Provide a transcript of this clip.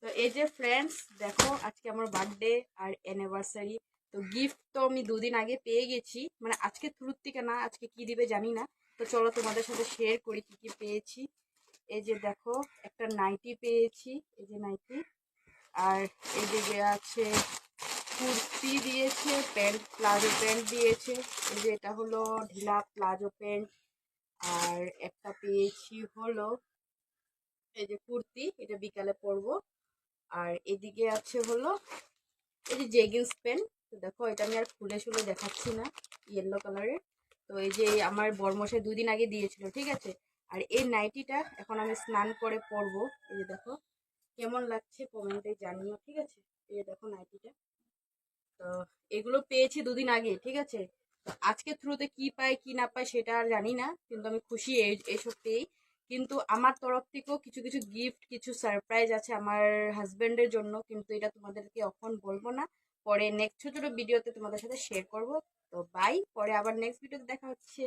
তো এই যে ফ্রেন্ডস দেখো, আজকে আমার বার্থডে আর অ্যানিভার্সারি। তো গিফট তো আমি 2 দিন আগে পেয়ে গেছি, মানে আজকে থ্রুর থেকে না, আজকে কি দিবে জানি না। তো চলো তোমাদের সাথে শেয়ার করি কি কি পেয়েছি। এই যে দেখো, একটা নাইটি পেয়েছি, এই যে নাইটি। আর এদিকে আছে কুর্তি দিয়েছে, প্যান্ট, প্লাজো প্যান্ট দিয়েছে। এই যে এটা হলো ঢিলা প্লাজো প্যান্ট। আর একটা পেয়েছি হলো এই যে কুর্তি, এটা বিকালে পরবো। আর এদিকে আছে হলো এই যে জেগিন্স প্যান্ট। তো দেখো, এটা আমি আর খুলে শুলে দেখাচ্ছি না, ইয়েলো কালারের। তো এই যে আমার বরমশাই 2 দিন আগে দিয়েছিল, ঠিক আছে। আর এই নাইটিটা এখন আমি স্নান করে পরবো। এই যে দেখো, কেমন লাগছে কমেন্টে জানিও, ঠিক আছে। এই যে দেখো নাইটিটা। তো এগুলো পেয়েছি 2 দিন আগে, ঠিক আছে। তো আজকে থ্রুতে কি পাই কি না পাই সেটা আর জানি না, কিন্তু আমি খুশি এইসব পেয়েই। কিন্তু আমার তরফ থেকেও কিছু কিছু গিফট, কিছু সারপ্রাইজ আছে আমার হাজবেন্ডের জন্য, কিন্তু এটা তোমাদেরকে এখন বলবো না। পরে নেক্সট ছোট ছোট ভিডিওতে তোমাদের সাথে শেয়ার করব। তো বাই, পরে আবার নেক্সট ভিডিওতে দেখা হচ্ছে।